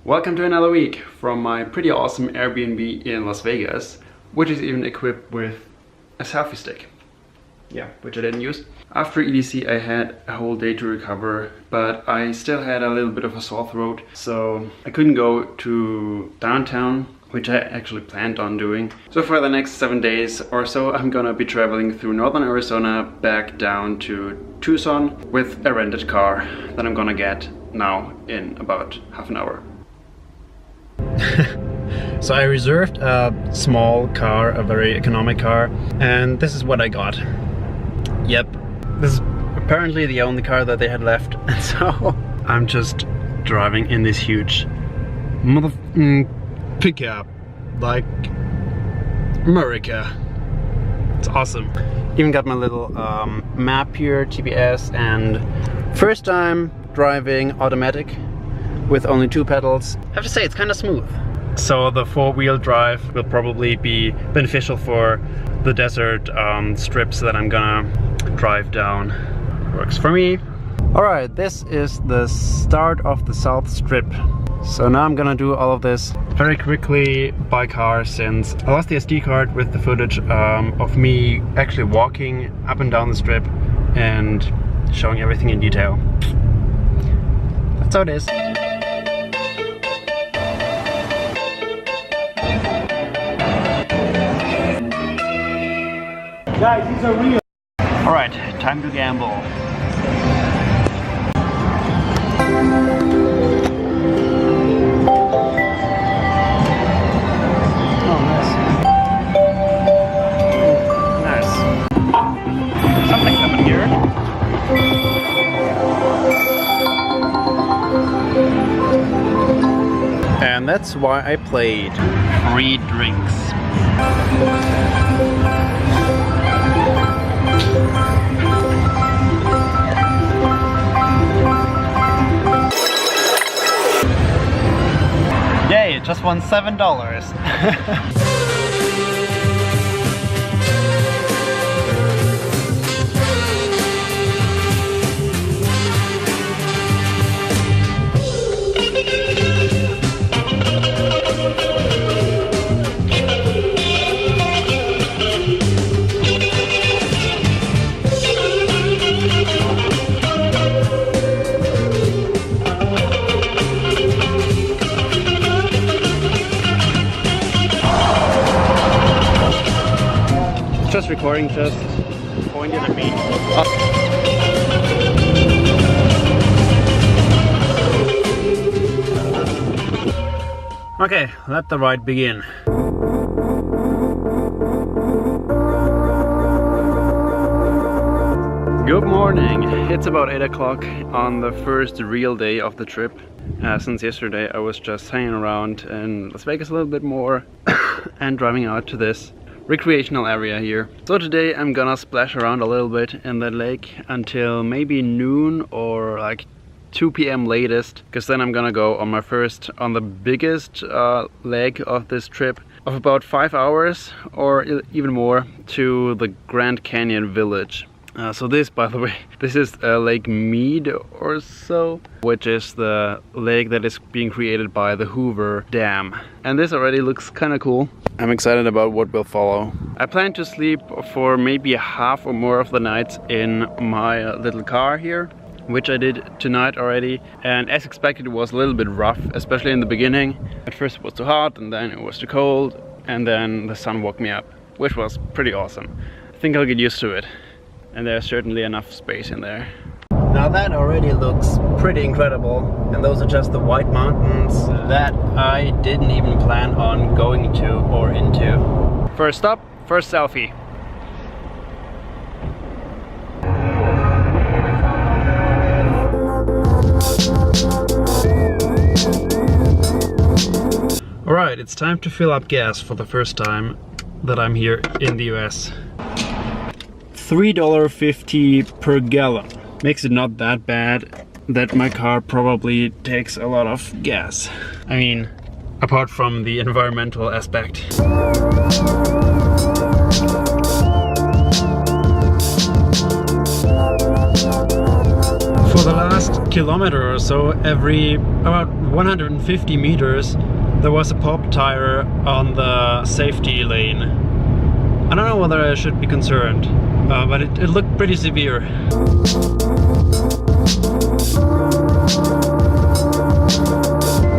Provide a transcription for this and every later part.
Welcome to another week from my pretty awesome Airbnb in Las Vegas, which is even equipped with a selfie stick. Yeah, which I didn't use. After EDC I had a whole day to recover, but I still had a little bit of a sore throat, so I couldn't go to downtown, which I actually planned on doing. So for the next 7 days or so I'm gonna be traveling through northern Arizona back down to Tucson with a rented car that I'm gonna get now in about half an hour. So I reserved a small car, a very economic car, and this is what I got. Yep, this is apparently the only car that they had left, and so I'm just driving in this huge pickup, like America. It's awesome. Even got my little map here, GPS, and first time driving automatic with only 2 pedals. I have to say, it's kind of smooth. So the 4-wheel drive will probably be beneficial for the desert strips that I'm gonna drive down. Works for me. Alright, this is the start of the South Strip. So now I'm gonna do all of this very quickly by car, since I lost the SD card with the footage of me actually walking up and down the strip and showing everything in detail. That's how it is. Guys, these are real. Alright, time to gamble. Oh, nice. Nice. Something happened here. And that's why I played. Free drinks. Yay, just won $7. Just recording, just pointing at me. Okay, let the ride begin. Good morning. It's about 8 o'clock on the first real day of the trip. Since yesterday I was just hanging around in Las Vegas a little bit more and driving out to this recreational area here. So today I'm gonna splash around a little bit in the lake until maybe noon or like 2 p.m. latest, because then I'm gonna go on the biggest leg of this trip of about 5 hours or even more to the Grand Canyon village. So this, by the way, this is Lake Mead or so, which is the lake that is being created by the Hoover Dam. And this already looks kind of cool. I'm excited about what will follow. I plan to sleep for maybe half or more of the nights in my little car here, which I did tonight already. And as expected, it was a little bit rough, especially in the beginning. At first it was too hot, and then it was too cold, and then the sun woke me up, which was pretty awesome. I think I'll get used to it. And there's certainly enough space in there. Now that already looks pretty incredible, and those are just the white mountains that I didn't even plan on going to or into. First stop, first selfie. Alright, it's time to fill up gas for the first time that I'm here in the US. $3.50 per gallon. Makes it not that bad that my car probably takes a lot of gas. I mean, apart from the environmental aspect. For the last kilometer or so, every about 150 meters, there was a pop tire on the safety lane. I don't know whether I should be concerned, but it looked pretty severe.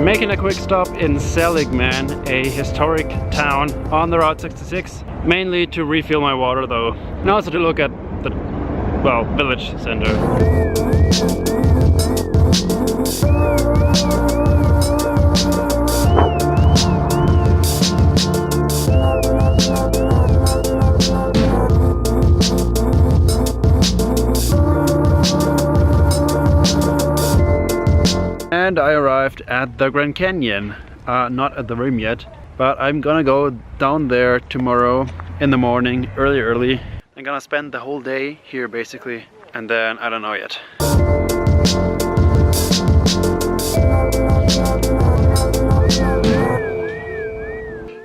Making a quick stop in Seligmann, a historic town on the Route 66, mainly to refill my water though, and also to look at the, well, village center. And I arrived at the Grand Canyon, not at the rim yet, but I'm gonna go down there tomorrow in the morning, early. I'm gonna spend the whole day here basically, and then I don't know yet.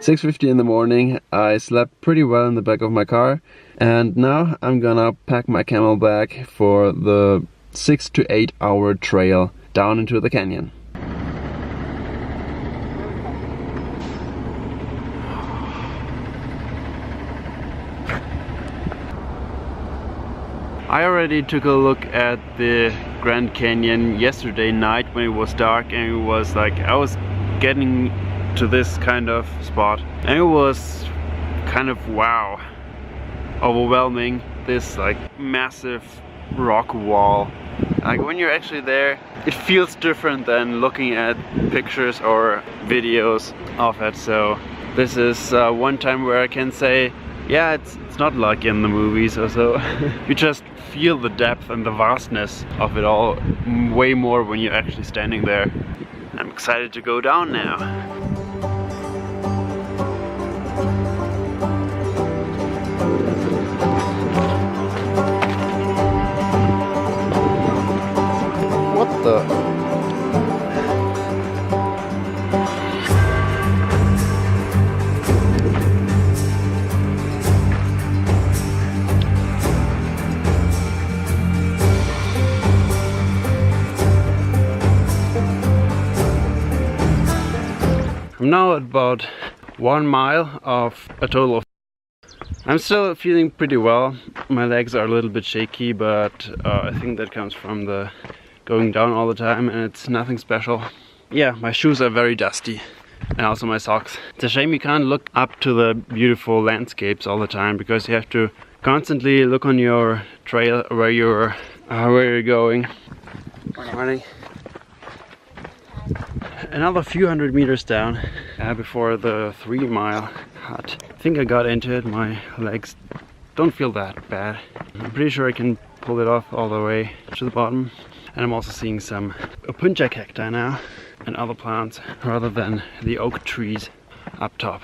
"6:50 in the morning, I slept pretty well in the back of my car, and now I'm gonna pack my camelback for the 6 to 8 hour trail down into the canyon. I already took a look at the Grand Canyon yesterday night when it was dark, and it was like I was getting to this kind of spot, and it was kind of wow, overwhelming. This like massive rock wall. Like when you're actually there, it feels different than looking at pictures or videos of it. So this is one time where I can say, yeah, it's not like in the movies or so. You just feel the depth and the vastness of it all way more when you're actually standing there. I'm excited to go down now. What the? I'm now at about 1 mile of a total of. I'm still feeling pretty well. My legs are a little bit shaky, but I think that comes from the going down all the time, and it's nothing special. Yeah, my shoes are very dusty, and also my socks. It's a shame you can't look up to the beautiful landscapes all the time, because you have to constantly look on your trail where you're going. Morning. Another few hundred meters down before the 3 mile hut. I think I got into it. My legs don't feel that bad. I'm pretty sure I can pull it off all the way to the bottom. And I'm also seeing some opuntia cacti now and other plants rather than the oak trees up top.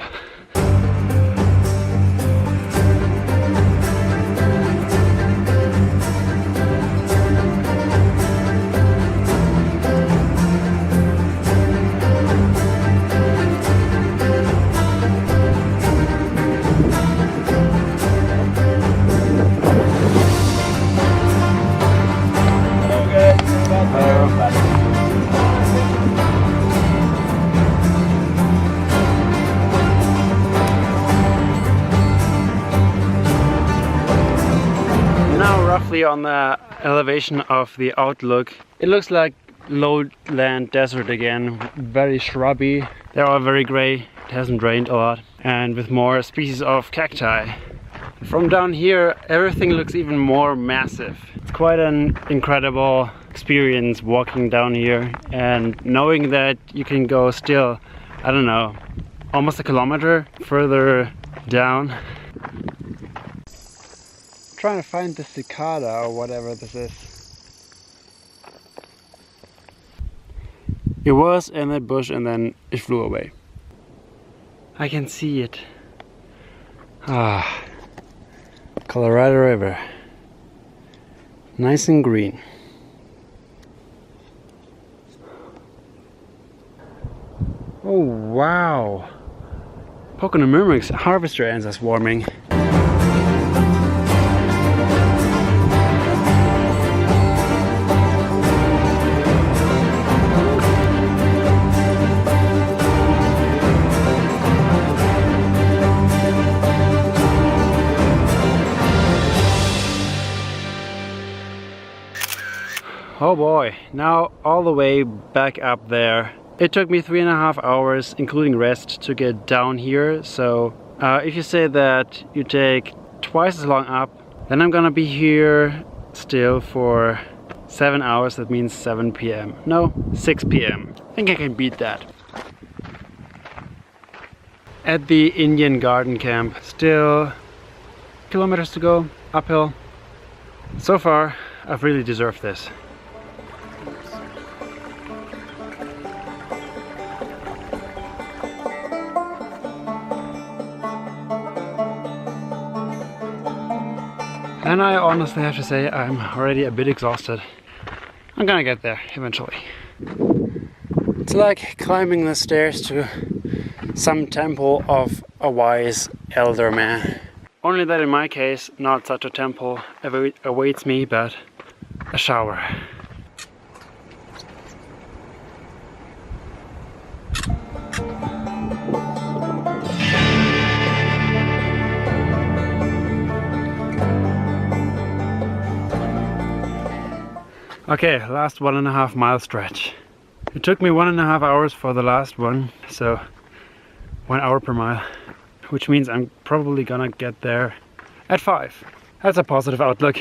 On the elevation of the outlook, it looks like lowland desert again, very shrubby. They're all very grey, it hasn't rained a lot, and with more species of cacti. From down here everything looks even more massive. It's quite an incredible experience walking down here and knowing that you can go still, I don't know, almost a kilometer further down. Trying to find the cicada or whatever this is. It was in that bush and then it flew away. I can see it. Ah, Colorado River. Nice and green. Oh wow! Pocono Murmuric's harvester ants are swarming. Oh boy, now all the way back up there. It took me 3.5 hours, including rest, to get down here. So if you say that you take twice as long up, then I'm gonna be here still for 7 hours. That means 7 p.m. No, 6 p.m. I think I can beat that. At the Indian Garden Camp, still kilometers to go, uphill. So far, I've really deserved this. And I honestly have to say I'm already a bit exhausted. I'm gonna get there eventually. It's like climbing the stairs to some temple of a wise elder man. Only that in my case, not such a temple awaits me, but a shower. Okay, last 1.5 mile stretch. It took me 1.5 hours for the last one, so 1 hour per mile, which means I'm probably gonna get there at 5. That's a positive outlook,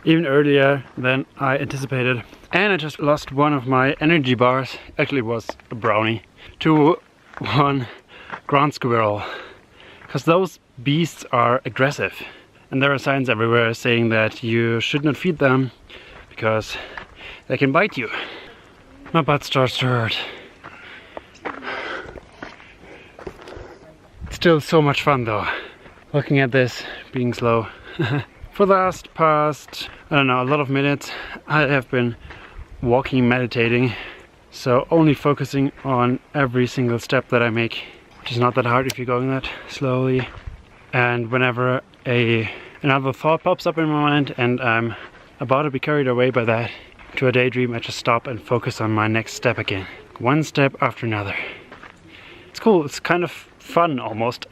even earlier than I anticipated. And I just lost one of my energy bars, actually it was a brownie, to one ground squirrel, because those beasts are aggressive. And there are signs everywhere saying that you should not feed them because they can bite you. My butt starts to hurt. Still so much fun though, looking at this, being slow. For the past, I don't know, a lot of minutes, I have been walking, meditating. So only focusing on every single step that I make, which is not that hard if you're going that slowly. And whenever another thought pops up in my mind and I'm about to be carried away by that to a daydream, I just stop and focus on my next step again. One step after another. It's cool, it's kind of fun almost.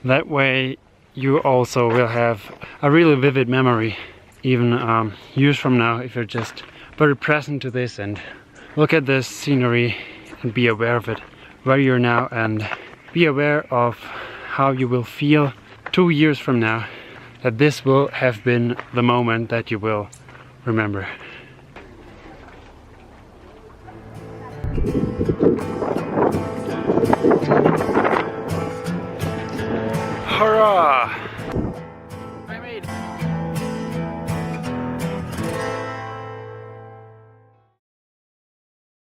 That way you also will have a really vivid memory, even years from now, if you're just very present to this and look at this scenery and be aware of it, where you're now, and be aware of how you will feel 2 years from now, that this will have been the moment that you will remember. Hurrah!